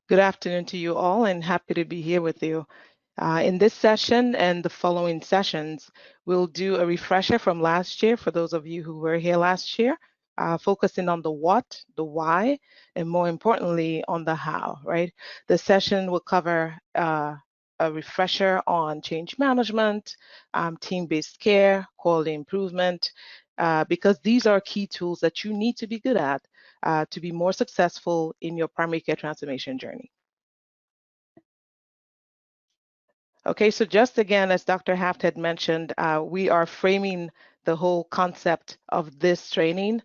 Good afternoon to you all, and happy to be here with you. In this session and the following sessions, we'll do a refresher from last year for those of you who were here last year, focusing on the what, the why, and more importantly, on the how, right? The session will cover a refresher on change management, team-based care, quality improvement, because these are key tools that you need to be good at to be more successful in your primary care transformation journey. Okay, so just again, as Dr. Haft had mentioned, we are framing the whole concept of this training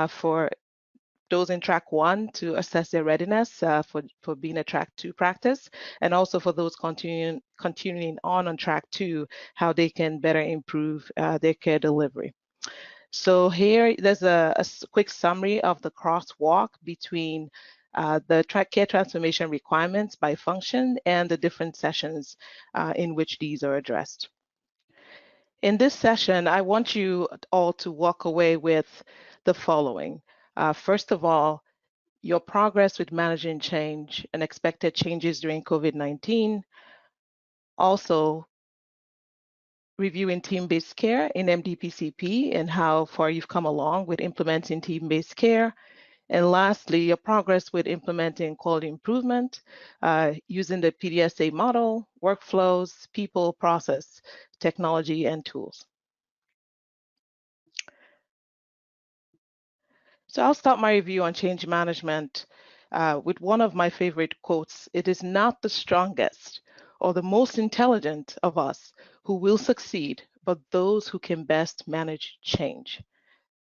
for those in track 1 to assess their readiness for being a track 2 practice, and also for those continuing on track 2, how they can better improve their care delivery. So here, there's a quick summary of the crosswalk between the care transformation requirements by function and the different sessions in which these are addressed. In this session, I want you all to walk away with the following. First of all, your progress with managing change and expected changes during COVID-19. Also, reviewing team-based care in MDPCP and how far you've come along with implementing team-based care. And lastly, your progress with implementing quality improvement using the PDSA model, workflows, people, process, technology, and tools. So I'll start my review on change management with one of my favorite quotes. It is not the strongest or the most intelligent of us who will succeed, but those who can best manage change.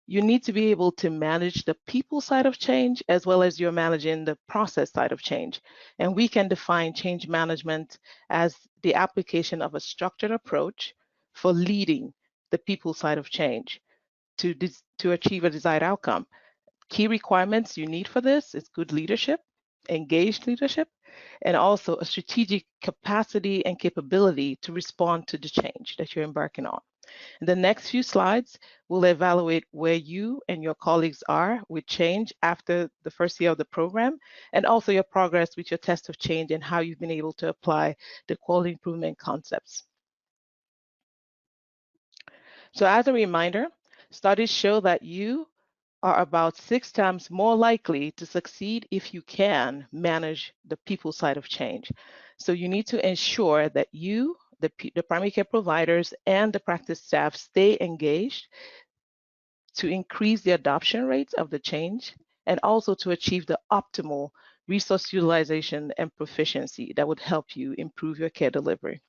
You need to be able to manage the people side of change as well as you're managing the process side of change. And we can define change management as the application of a structured approach for leading the people side of change to achieve a desired outcome. Key requirements you need for this is good leadership, engaged leadership, and also a strategic capacity and capability to respond to the change that you're embarking on. In the next few slides, we'll evaluate where you and your colleagues are with change after the first year of the program, and also your progress with your test of change and how you've been able to apply the quality improvement concepts. So as a reminder, studies show that you are about 6 times more likely to succeed if you can manage the people side of change. So you need to ensure that you, the primary care providers, and the practice staff stay engaged to increase the adoption rates of the change and also to achieve the optimal resource utilization and proficiency that would help you improve your care delivery.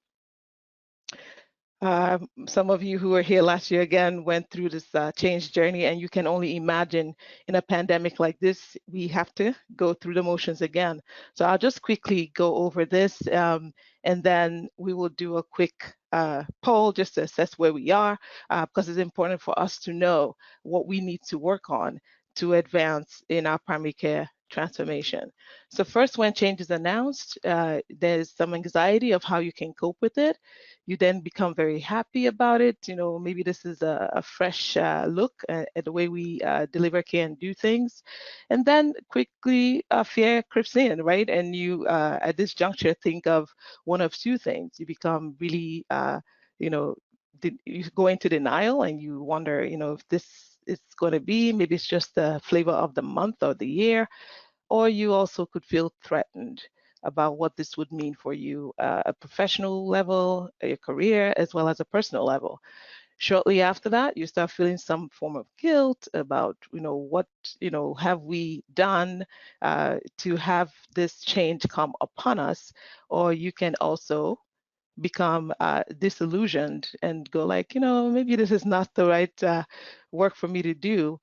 Some of you who were here last year again went through this change journey, and you can only imagine in a pandemic like this, we have to go through the motions again. So I'll just quickly go over this, and then we will do a quick poll just to assess where we are, because it's important for us to know what we need to work on to advance in our primary care transformation. So first, when change is announced, there's some anxiety of how you can cope with it. You then become very happy about it. You know, maybe this is a fresh look at the way we deliver care and do things. And then quickly fear creeps in, right? And you, at this juncture, think of one of two things. You become really, you know, you go into denial and you wonder, you know, if this is going to be, maybe it's just the flavor of the month or the year, or you also could feel threatened about what this would mean for you at a professional level, your career, as well as a personal level. Shortly after that, you start feeling some form of guilt about, you know, what, you know, have we done to have this change come upon us? Or you can also become disillusioned and go like, you know, maybe this is not the right work for me to do.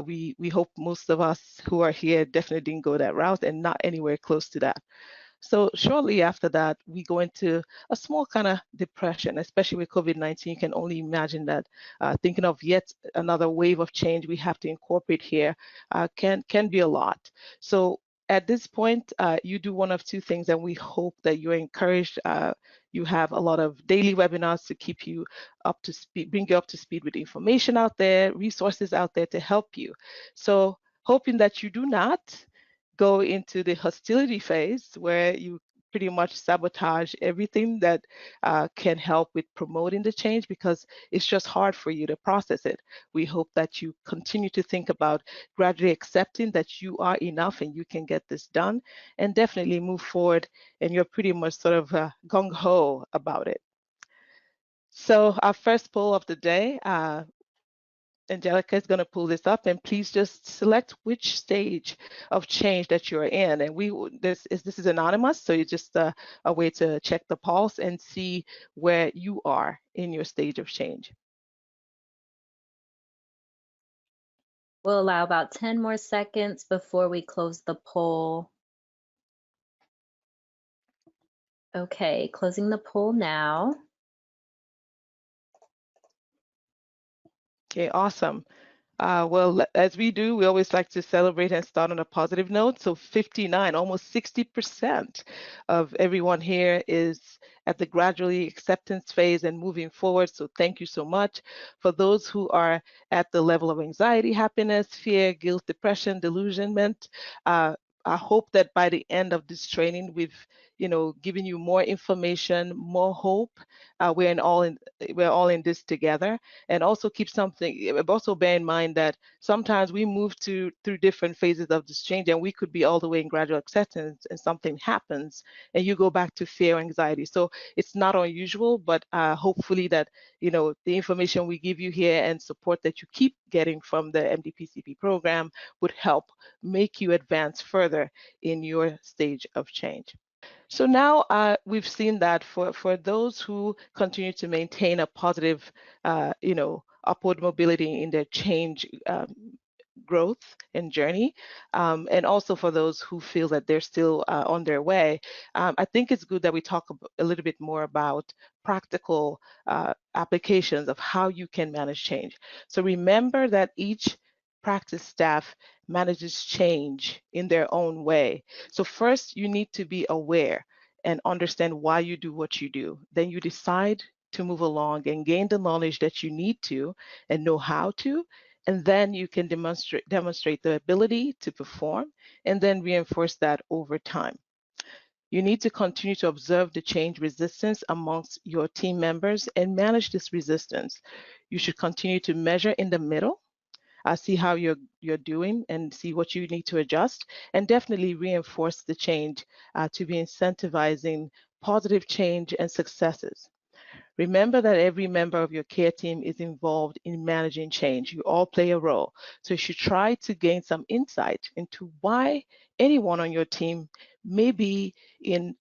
We hope most of us who are here definitely didn't go that route and not anywhere close to that. So shortly after that, we go into a small kind of depression, especially with COVID-19. You can only imagine that thinking of yet another wave of change we have to incorporate here can be a lot. So at this point, you do one of two things, and we hope that you're encouraged. You have a lot of daily webinars to keep you up to speed, bring you up to speed with information out there, resources out there to help you. So hoping that you do not go into the hostility phase where you pretty much sabotage everything that can help with promoting the change because it's just hard for you to process it. We hope that you continue to think about gradually accepting that you are enough and you can get this done, and definitely move forward, and you're pretty much sort of gung-ho about it. So our first poll of the day, Angelica is going to pull this up, and please just select which stage of change that you're in. And this is anonymous, so it's just a way to check the pulse and see where you are in your stage of change. We'll allow about 10 more seconds before we close the poll. Okay, closing the poll now. Okay, awesome. Well, as we do, we always like to celebrate and start on a positive note. So 59, almost 60% of everyone here is at the gradually acceptance phase and moving forward. So thank you so much. For those who are at the level of anxiety, happiness, fear, guilt, depression, delusionment, I hope that by the end of this training, we've given you more information, more hope. We're all in this together. And also also bear in mind that sometimes we move through different phases of this change, and we could be all the way in gradual acceptance and something happens and you go back to fear or anxiety. So it's not unusual, but hopefully that the information we give you here and support that you keep getting from the MDPCP program would help make you advance further in your stage of change. So now we've seen that for those who continue to maintain a positive, upward mobility in their change growth and journey, and also for those who feel that they're still on their way, I think it's good that we talk a little bit more about practical applications of how you can manage change. So remember that each practice staff manages change in their own way. So first, you need to be aware and understand why you do what you do. Then you decide to move along and gain the knowledge that you need to and know how to, and then you can demonstrate the ability to perform and then reinforce that over time. You need to continue to observe the change resistance amongst your team members and manage this resistance. You should continue to measure in the middle, see how you're doing and see what you need to adjust, and definitely reinforce the change to be incentivizing positive change and successes. Remember that every member of your care team is involved in managing change. You all play a role. So you should try to gain some insight into why anyone on your team may be in,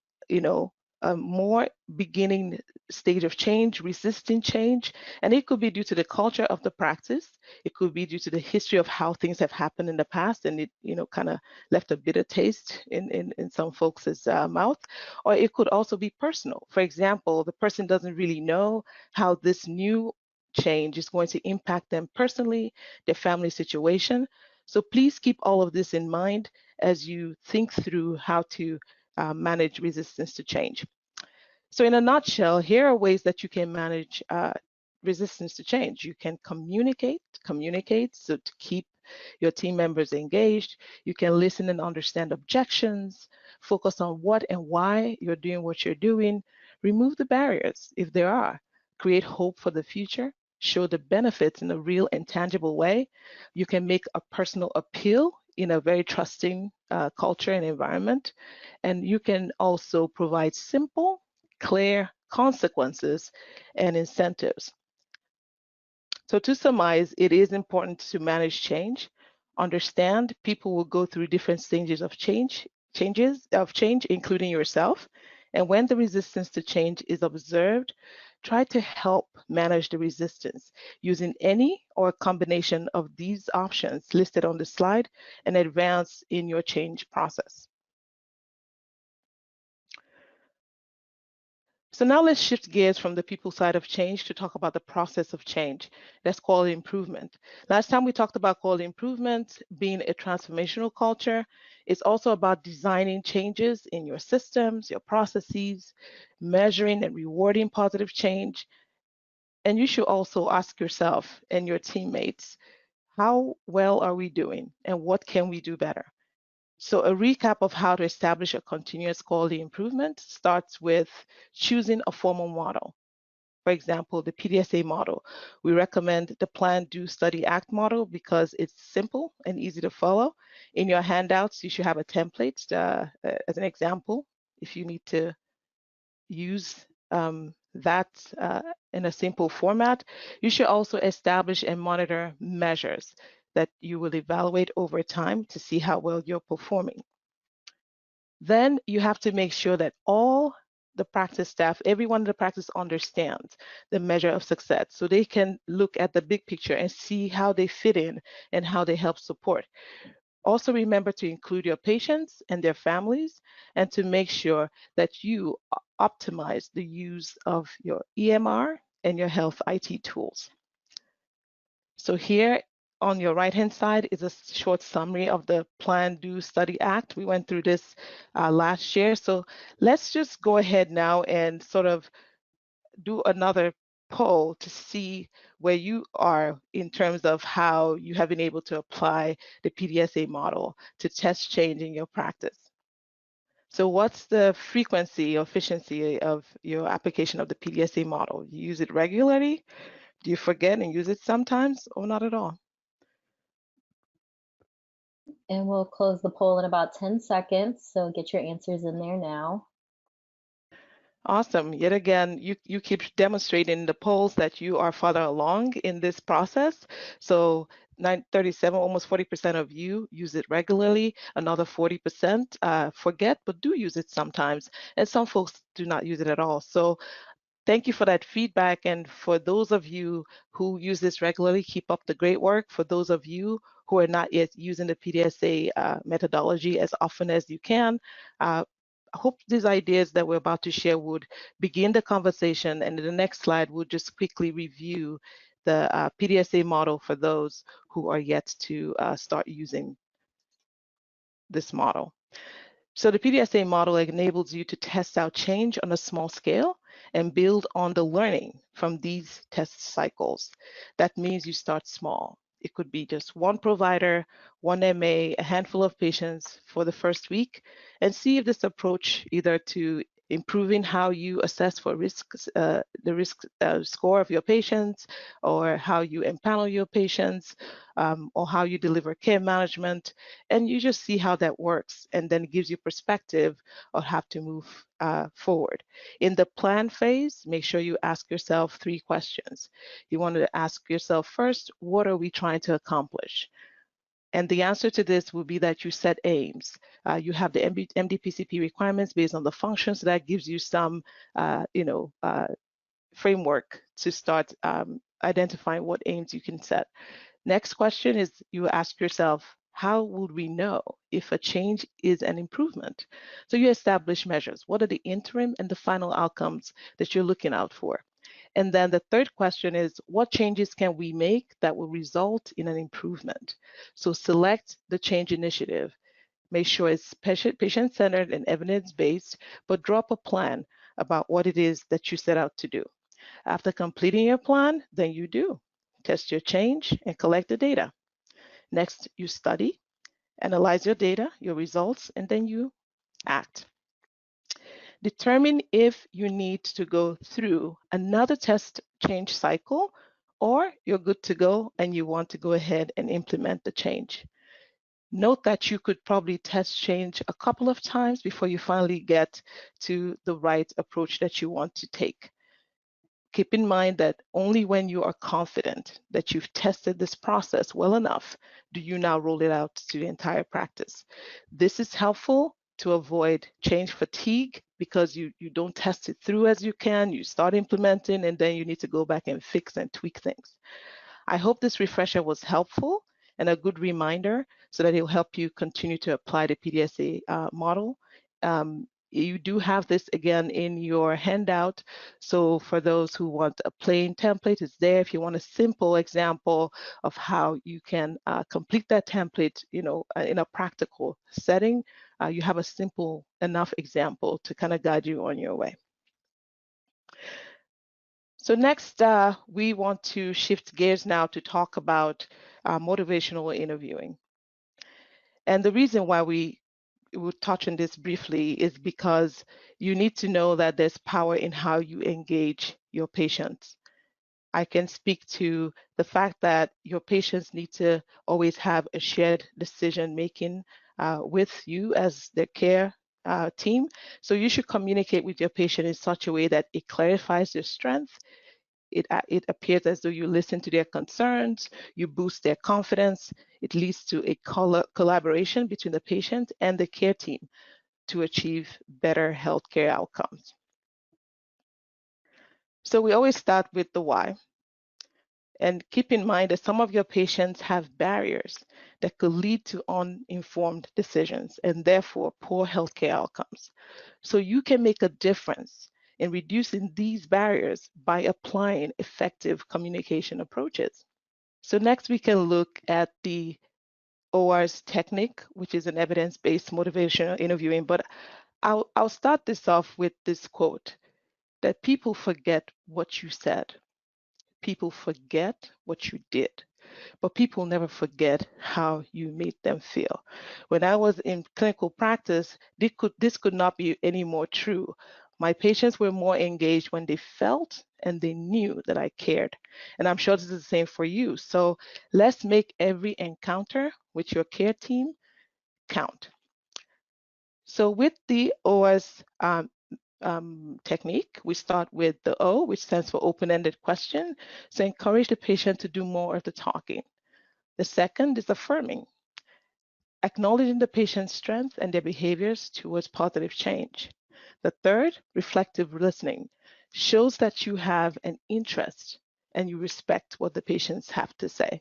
a more beginning stage of change, resisting change. And it could be due to the culture of the practice. It could be due to the history of how things have happened in the past and it, kind of left a bitter taste in some folks' mouth. Or it could also be personal. For example, the person doesn't really know how this new change is going to impact them personally, their family situation. So please keep all of this in mind as you think through how to manage resistance to change. So in a nutshell, here are ways that you can manage resistance to change. You can communicate, so to keep your team members engaged. You can listen and understand objections, focus on what and why you're doing what you're doing, remove the barriers if there are, create hope for the future, show the benefits in a real and tangible way. You can make a personal appeal in a very trusting culture and environment. And you can also provide simple, clear consequences and incentives. So to summarize, it is important to manage change. Understand people will go through different stages of change, including yourself. And when the resistance to change is observed, try to help manage the resistance using any or a combination of these options listed on the slide and advance in your change process. So now let's shift gears from the people side of change to talk about the process of change. That's quality improvement. Last time we talked about quality improvement being a transformational culture. It's also about designing changes in your systems, your processes, measuring and rewarding positive change. And you should also ask yourself and your teammates, how well are we doing and what can we do better? So a recap of how to establish a continuous quality improvement starts with choosing a formal model. For example, the PDSA model. We recommend the Plan, Do, Study, Act model because it's simple and easy to follow. In your handouts, you should have a template as an example if you need to use that in a simple format. You should also establish and monitor measures that you will evaluate over time to see how well you're performing. Then you have to make sure that all the practice staff, everyone in the practice understands the measure of success so they can look at the big picture and see how they fit in and how they help support. Also remember to include your patients and their families and to make sure that you optimize the use of your EMR and your health IT tools. So here on your right-hand side is a short summary of the Plan, Do, Study Act. We went through this last year. So let's just go ahead now and sort of do another poll to see where you are in terms of how you have been able to apply the PDSA model to test change in your practice. So what's the frequency or efficiency of your application of the PDSA model? You use it regularly? Do you forget and use it sometimes or not at all? And we'll close the poll in about 10 seconds, so get your answers in there now. Awesome. Yet again, you keep demonstrating the polls that you are farther along in this process. So 937, almost 40% of you use it regularly. Another 40% forget, but do use it sometimes. And some folks do not use it at all. So thank you for that feedback. And for those of you who use this regularly, keep up the great work. For those of you who are not yet using the PDSA methodology as often as you can, I hope these ideas that we're about to share would begin the conversation. And in the next slide, we'll just quickly review the PDSA model for those who are yet to start using this model. So the PDSA model enables you to test out change on a small scale and build on the learning from these test cycles. That means you start small. It could be just one provider, one MA, a handful of patients for the first week, and see if this approach either to improving how you assess for risks, the risk score of your patients, or how you empanel your patients, or how you deliver care management, and you just see how that works, and then it gives you perspective of how to move forward. In the plan phase, make sure you ask yourself 3 questions. You want to ask yourself first, what are we trying to accomplish? And the answer to this will be that you set aims. You have the MDPCP requirements based on the functions. So that gives you some, framework to start identifying what aims you can set. Next question is you ask yourself, how would we know if a change is an improvement? So you establish measures. What are the interim and the final outcomes that you're looking out for? And then the third question is, what changes can we make that will result in an improvement? So select the change initiative. Make sure it's patient-centered and evidence-based, but drop a plan about what it is that you set out to do. After completing your plan, then you do. Test your change and collect the data. Next, you study, analyze your data, your results, and then you act. Determine if you need to go through another test change cycle or you're good to go and you want to go ahead and implement the change. Note that you could probably test change a couple of times before you finally get to the right approach that you want to take. Keep in mind that only when you are confident that you've tested this process well enough do you now roll it out to the entire practice. This is helpful to avoid change fatigue because you don't test it through as you can. You start implementing and then you need to go back and fix and tweak things. I hope this refresher was helpful and a good reminder so that it will help you continue to apply the PDSA model. You do have this again in your handout. So for those who want a plain template, it's there. If you want a simple example of how you can complete that template, in a practical setting, you have a simple enough example to kind of guide you on your way. So next, we want to shift gears now to talk about motivational interviewing. And the reason why we we'll touch on this briefly, is because you need to know that there's power in how you engage your patients. I can speak to the fact that your patients need to always have a shared decision making with you as their care team. So you should communicate with your patient in such a way that it clarifies their strength. It appears as though you listen to their concerns, you boost their confidence. It leads to a collaboration between the patient and the care team to achieve better healthcare outcomes. So we always start with the why. And keep in mind that some of your patients have barriers that could lead to uninformed decisions and therefore poor healthcare outcomes. So you can make a difference in reducing these barriers by applying effective communication approaches. So next we can look at the OARS technique, which is an evidence-based motivational interviewing. But I'll start this off with this quote, that people forget what you said. People forget what you did, but people never forget how you made them feel. When I was in clinical practice, this could not be any more true. My patients were more engaged when they felt and they knew that I cared. And I'm sure this is the same for you. So let's make every encounter with your care team count. So with the OARS technique, we start with the O, which stands for open-ended question. So encourage the patient to do more of the talking. The second is affirming, acknowledging the patient's strengths and their behaviors towards positive change. The third, reflective listening, shows that you have an interest and you respect what the patients have to say.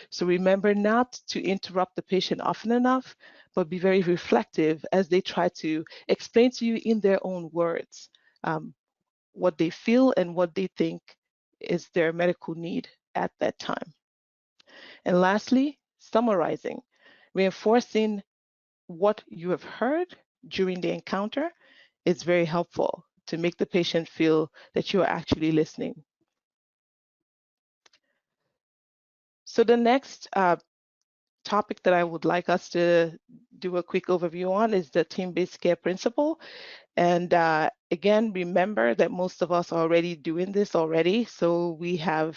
So remember not to interrupt the patient often enough, but be very reflective as they try to explain to you in their own words what they feel and what they think is their medical need at that time. And lastly, summarizing, reinforcing what you have heard during the encounter is very helpful to make the patient feel that you are actually listening. So the next topic that I would like us to do a quick overview on is the team-based care principle. And again, remember that most of us are already doing this already. So we have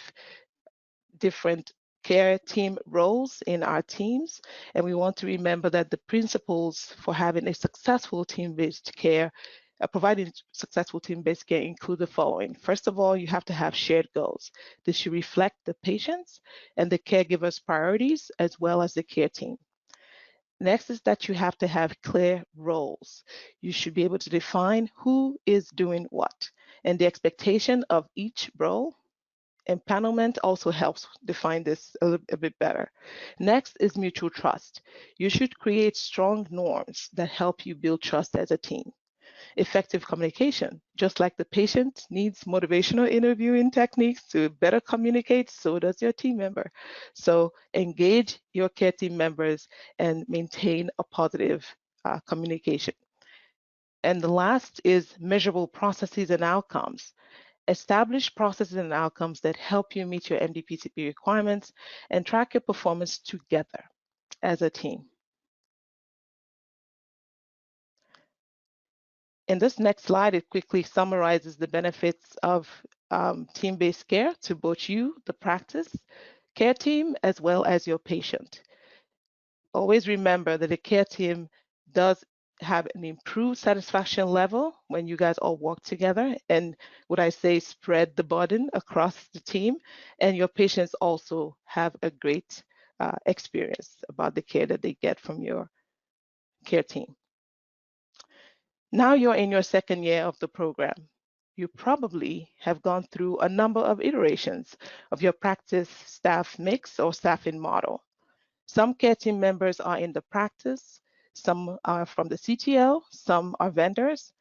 different care team roles in our teams. And we want to remember that the principles for having a successful team-based care, providing successful team-based care include the following. First of all, you have to have shared goals. This should reflect the patient's and the caregiver's priorities as well as the care team. Next is that you have to have clear roles. You should be able to define who is doing what and the expectation of each role. Empanelment also helps define this a bit better. Next is mutual trust. You should create strong norms that help you build trust as a team. Effective communication. Just like the patient needs motivational interviewing techniques to better communicate, so does your team member. So engage your care team members and maintain a positive communication. And the last is measurable processes and outcomes. Establish processes and outcomes that help you meet your MDPCP requirements and track your performance together as a team. In this next slide, it quickly summarizes the benefits of team-based care to both you, the practice, care team, as well as your patient. Always remember that the care team does have an improved satisfaction level when you guys all work together, and what I say, spread the burden across the team, and your patients also have a great experience about the care that they get from your care team. Now you're in your second year of the program. You probably have gone through a number of iterations of your practice staff mix or staffing model. Some care team members are in the practice, some are from the CTL, some are vendors.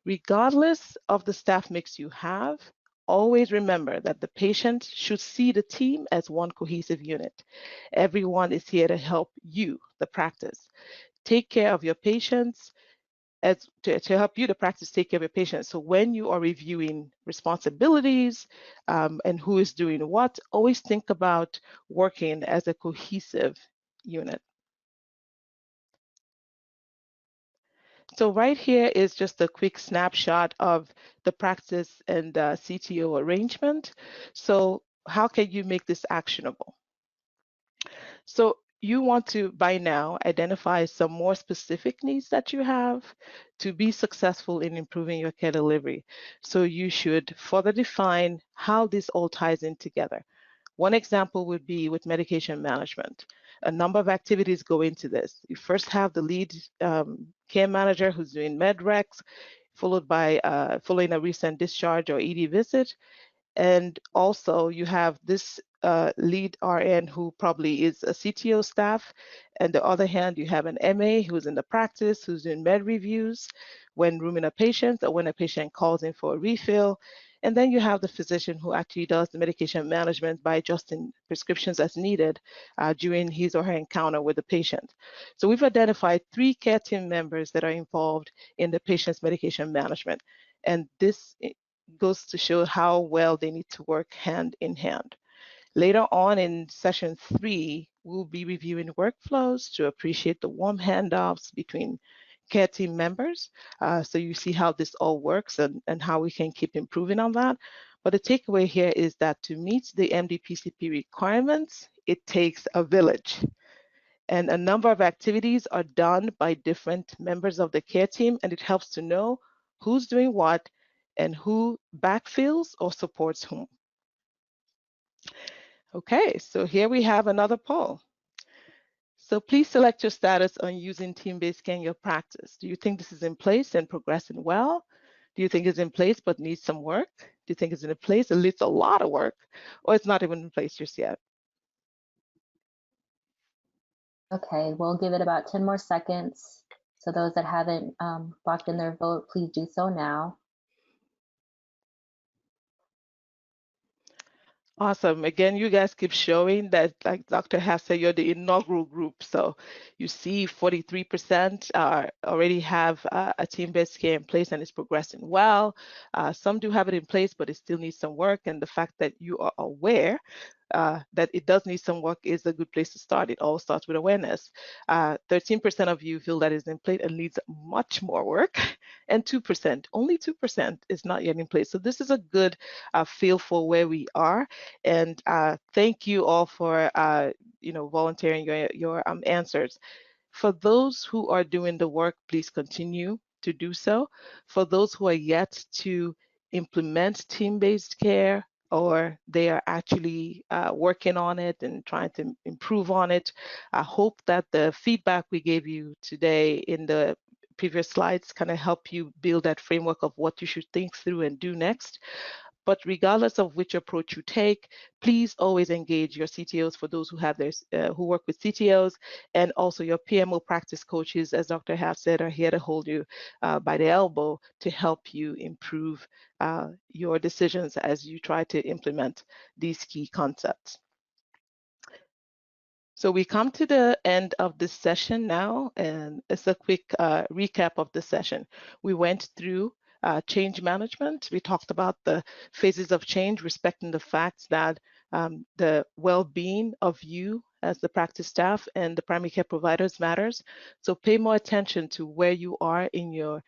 Regardless of the staff mix you have, always remember that the patient should see the team as one cohesive unit. Everyone is here to help you, the practice. Take care of your patients, to help you to practice take care of your patients. So when you are reviewing responsibilities and who is doing what, always think about working as a cohesive unit. So right here is just a quick snapshot of the practice and CTO arrangement. So how can you make this actionable? So you want to, by now, identify some more specific needs that you have to be successful in improving your care delivery. So you should further define how this all ties in together. One example would be with medication management. A number of activities go into this. You first have the lead care manager who's doing med recs, followed by following a recent discharge or ED visit. And also you have this lead RN who probably is a CTO staff. And the other hand, you have an MA who's in the practice, who's doing med reviews when rooming a patient or when a patient calls in for a refill. And then you have the physician who actually does the medication management by adjusting prescriptions as needed during his or her encounter with the patient. So we've identified 3 care team members that are involved in the patient's medication management. And this goes to show how well they need to work hand in hand. Later on in session 3, we'll be reviewing workflows to appreciate the warm handoffs between care team members. So you see how this all works and how we can keep improving on that. But the takeaway here is that to meet the MDPCP requirements, it takes a village. And a number of activities are done by different members of the care team, and it helps to know who's doing what and who backfills or supports whom. Okay, so here we have another poll. So please select your status on using team-based care in your practice. Do you think this is in place and progressing well? Do you think it's in place but needs some work? Do you think it's in place and needs a lot of work? Or it's not even in place just yet? Okay, we'll give it about 10 more seconds. So those that haven't locked in their vote, please do so now. Awesome. Again, you guys keep showing that, like Dr. Hass said, you're the inaugural group. So you see 43% already have a team-based care in place and it's progressing well. Some do have it in place, but it still needs some work. And the fact that you are aware that it does need some work is a good place to start. It all starts with awareness. 13% of you feel that is in place and needs much more work, and 2%, only 2% is not yet in place. So this is a good feel for where we are. And thank you all for volunteering your answers. For those who are doing the work, please continue to do so. For those who are yet to implement team-based care, or they are actually working on it and trying to improve on it, I hope that the feedback we gave you today in the previous slides kind of help you build that framework of what you should think through and do next. But regardless of which approach you take, please always engage your CTOs for those who have who work with CTOs, and also your PMO practice coaches, as Dr. Haff said, are here to hold you by the elbow to help you improve your decisions as you try to implement these key concepts. So we come to the end of this session now, and it's a quick recap of the session. We went through change management. We talked about the phases of change, respecting the fact that the well-being of you as the practice staff and the primary care providers matters. So pay more attention to where you are in your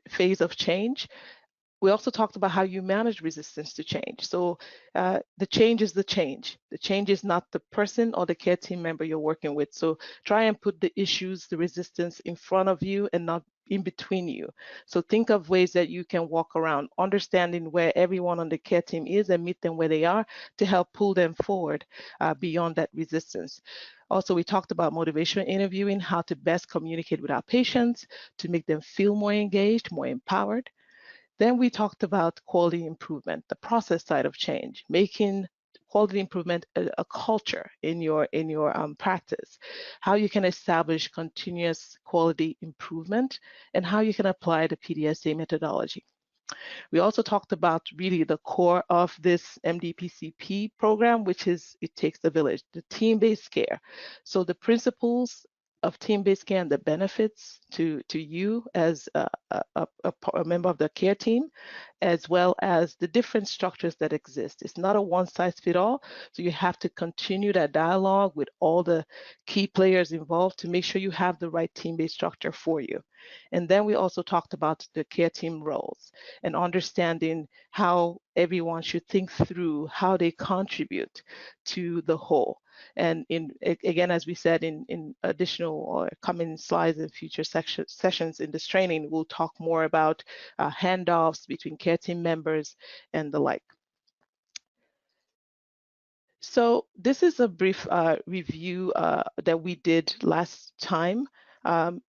phase of change. We also talked about how you manage resistance to change. So the change is the change. The change is not the person or the care team member you're working with. So try and put the issues, the resistance in front of you and not in between you. So think of ways that you can walk around, understanding where everyone on the care team is and meet them where they are to help pull them forward beyond that resistance. Also, we talked about motivational interviewing, how to best communicate with our patients to make them feel more engaged, more empowered. Then we talked about quality improvement, the process side of change, making quality improvement a culture in your practice, how you can establish continuous quality improvement, and how you can apply the PDSA methodology. We also talked about really the core of this MDPCP program, which is it takes the village, the team-based care. So the principles of team-based care and the benefits to you as a member of the care team, as well as the different structures that exist. It's not a one-size-fits-all, so you have to continue that dialogue with all the key players involved to make sure you have the right team-based structure for you. And then we also talked about the care team roles and understanding how everyone should think through how they contribute to the whole. And again, as we said, in additional or coming slides in future sessions in this training, we'll talk more about handoffs between care team members and the like. So this is a brief review that we did last time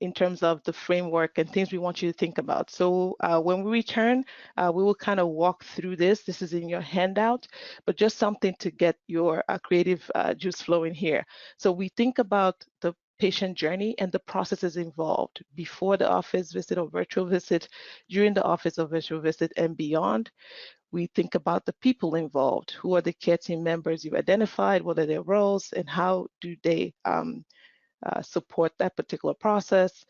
in terms of the framework and things we want you to think about. So when we return, we will kind of walk through this. This is in your handout, but just something to get your creative juice flowing here. So we think about the patient journey and the processes involved before the office visit or virtual visit, during the office or virtual visit, and beyond. We think about the people involved. Who are the care team members you've identified? What are their roles and how do they support that particular process?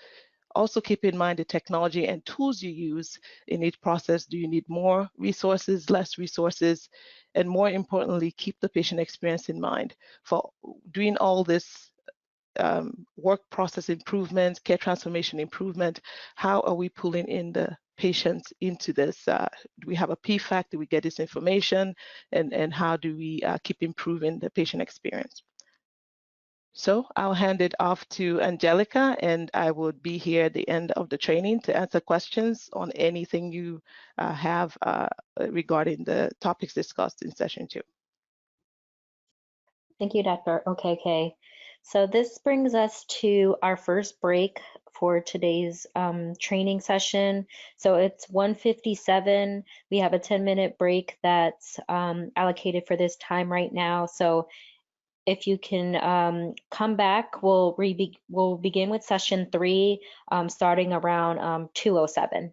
Also keep in mind the technology and tools you use in each process. Do you need more resources, less resources? And more importantly, keep the patient experience in mind. For doing all this work process improvement, care transformation improvement, how are we pulling in the patients into this? Do we have a PFAC? Do we get this information? And how do we keep improving the patient experience? So I'll hand it off to Angelica, and I will be here at the end of the training to answer questions on anything you have regarding the topics discussed in session 2. Thank you, Dr. Okeke. So this brings us to our first break for today's training session. So it's 1:57. We have a 10-minute break that's allocated for this time right now. So if you can come back, we'll begin with session 3 starting around 2:07.